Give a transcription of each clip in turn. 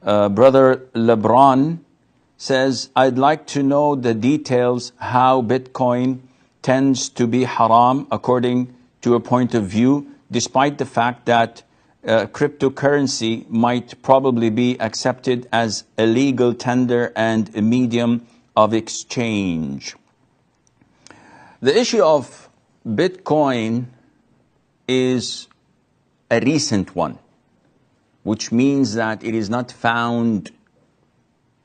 Brother LeBron says, I'd like to know the details how Bitcoin tends to be haram according to a point of view, despite the fact that cryptocurrency might probably be accepted as a legal tender and a medium of exchange. The issue of Bitcoin is a recent one, which means that it is not found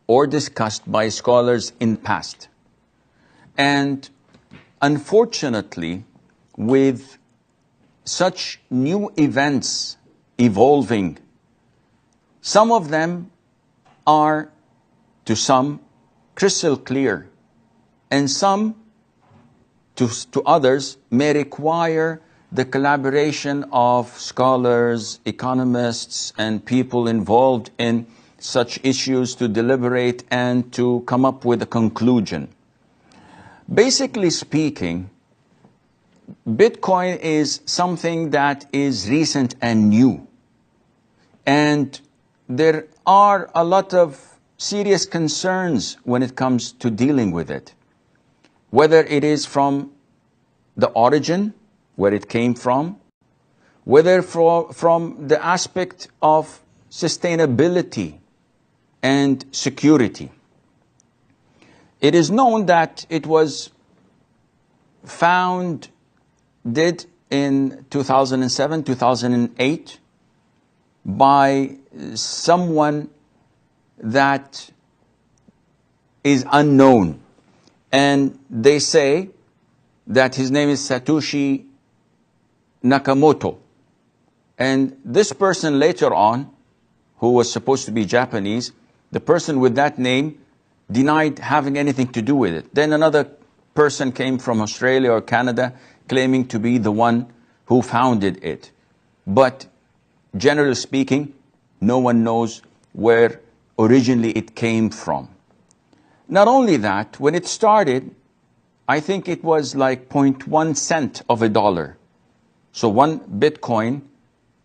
or discussed by scholars in the past. And unfortunately, with such new events evolving, some of them are, to some, crystal clear, and some, to others, may require the collaboration of scholars, economists, and people involved in such issues to deliberate and to come up with a conclusion. Basically speaking, Bitcoin is something that is recent and new. And there are a lot of serious concerns when it comes to dealing with it. Whether it is from the origin, where it came from, whether from the aspect of sustainability and security. It is known that it was founded in 2007, 2008 by someone that is unknown. And they say that his name is Satoshi Nakamoto. And this person later on, who was supposed to be Japanese, the person with that name denied having anything to do with it. Then another person came from Australia or Canada claiming to be the one who founded it. But generally speaking, no one knows where originally it came from. Not only that, when it started, I think it was like 0.1 cent of a dollar. So one Bitcoin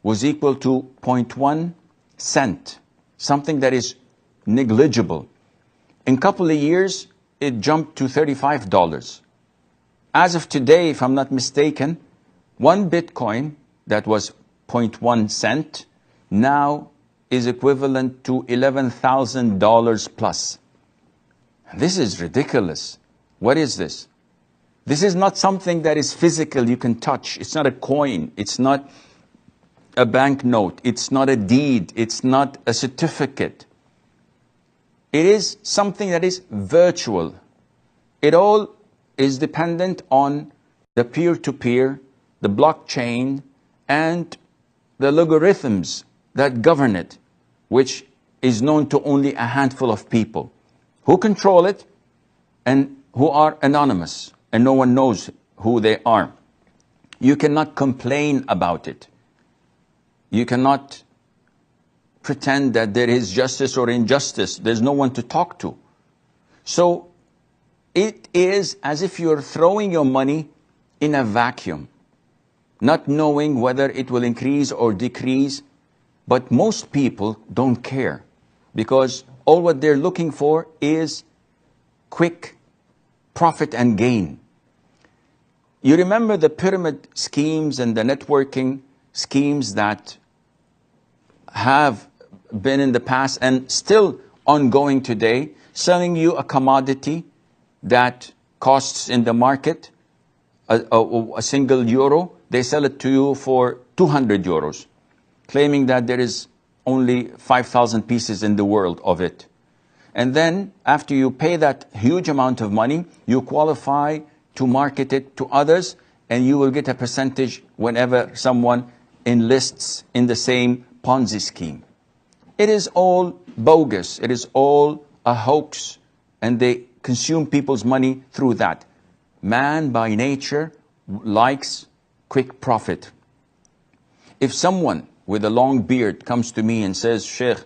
was equal to 0.1 cent, something that is negligible. In a couple of years, it jumped to $35. As of today, if I'm not mistaken, one Bitcoin that was 0.1 cent now is equivalent to $11,000 plus. This is ridiculous. What is this? This is not something that is physical, you can touch. It's not a coin. It's not a banknote. It's not a deed. It's not a certificate. It is something that is virtual. It all is dependent on the peer-to-peer, the blockchain, and the logarithms that govern it, which is known to only a handful of people who control it and who are anonymous, and no one knows who they are. You cannot complain about it. You cannot pretend that there is justice or injustice. There's no one to talk to. So it is as if you're throwing your money in a vacuum, not knowing whether it will increase or decrease. But most people don't care, because all what they're looking for is quick profit and gain. You remember the pyramid schemes and the networking schemes that have been in the past and still ongoing today, selling you a commodity that costs in the market a single euro. They sell it to you for 200 euros, claiming that there is only 5,000 pieces in the world of it. And then after you pay that huge amount of money, you qualify to market it to others, and you will get a percentage whenever someone enlists in the same Ponzi scheme. It is all bogus. It is all a hoax, and they consume people's money through that. Man by nature likes quick profit. If someone with a long beard comes to me and says, Sheikh,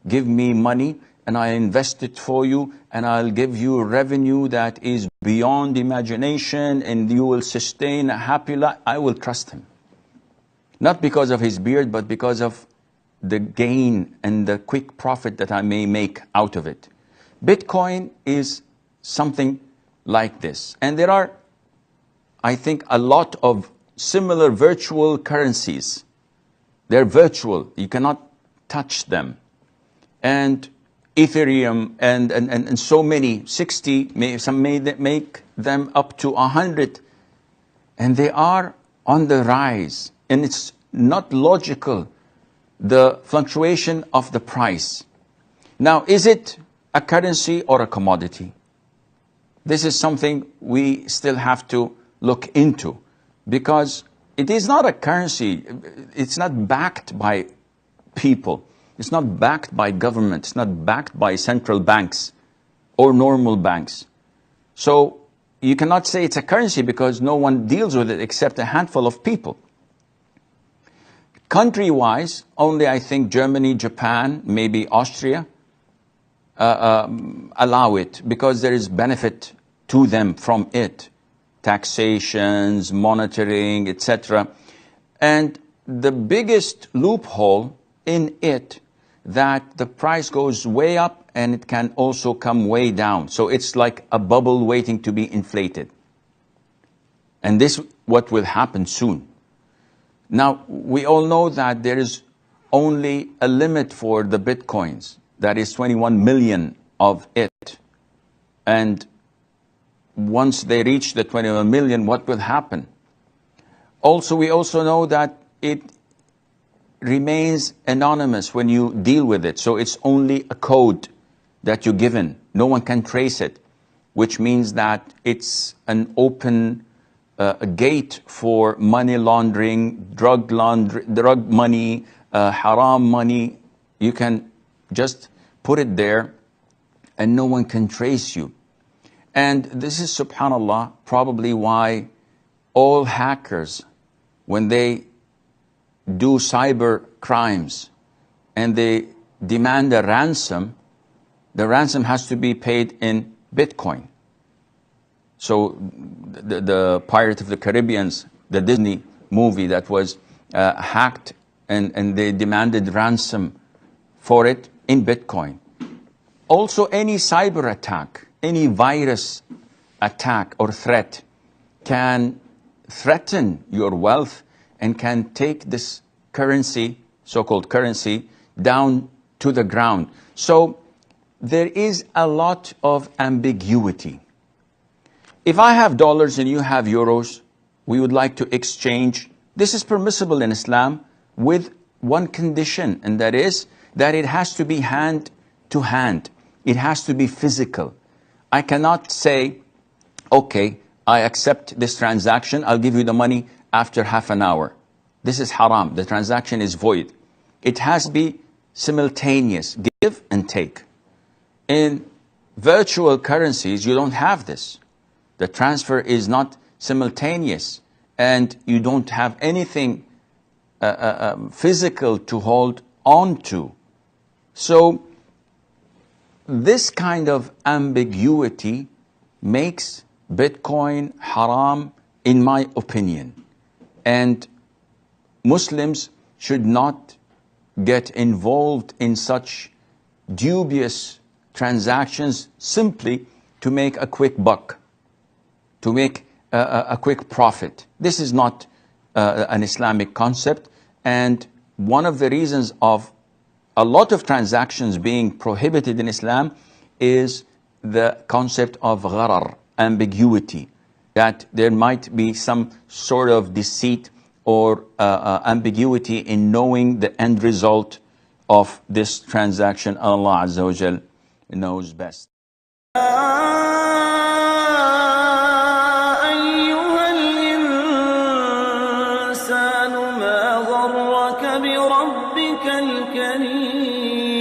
give me money and I invest it for you and I'll give you revenue that is beyond imagination and you will sustain a happy life, I will trust him. Not because of his beard, but because of the gain and the quick profit that I may make out of it. Bitcoin is something like this. And there are, I think, a lot of similar virtual currencies. They're virtual. You cannot touch them. And Ethereum and so many, 60, some may make them up to 100. And they are on the rise. And it's not logical, the fluctuation of the price. Now, is it a currency or a commodity? This is something we still have to look into, because it is not a currency. It's not backed by people. It's not backed by government. It's not backed by central banks or normal banks. So you cannot say it's a currency because no one deals with it except a handful of people. Country-wise, only I think Germany, Japan, maybe Austria allow it because there is benefit to them from it. Taxations, monitoring, etc. And the biggest loophole in it, that the price goes way up and it can also come way down. So it's like a bubble waiting to be inflated. And this is what will happen soon. Now, we all know that there is only a limit for the Bitcoins. That is 21 million of it. And once they reach the 21 million, what will happen? Also, we also know that it remains anonymous when you deal with it. So it's only a code that you're given. No one can trace it, which means that it's an open gate for money laundering, drug money, haram money. You can just put it there and no one can trace you. And this is, subhanallah, probably why all hackers, when they do cyber crimes and they demand a ransom, the ransom has to be paid in Bitcoin. So the Pirates of the Caribbean, the Disney movie that was hacked, and they demanded ransom for it in Bitcoin. Also, any cyber attack, any virus attack or threat can threaten your wealth and can take this currency, so-called currency, down to the ground. So there is a lot of ambiguity. If I have dollars and you have euros, we would like to exchange. This is permissible in Islam with one condition, and that is that it has to be hand to hand. It has to be physical. I cannot say, okay, I accept this transaction, I'll give you the money after half an hour. This is haram. The transaction is void. It has to be simultaneous, give and take. In virtual currencies, you don't have this. The transfer is not simultaneous, and you don't have anything physical to hold on to. So this kind of ambiguity makes Bitcoin haram, in my opinion. And Muslims should not get involved in such dubious transactions simply to make a quick buck, to make a quick profit. This is not an Islamic concept, and one of the reasons of a lot of transactions being prohibited in Islam is the concept of gharar, ambiguity, that there might be some sort of deceit or ambiguity in knowing the end result of this transaction. Allah Azza wa Jal knows best. ما غرك بربك الكريم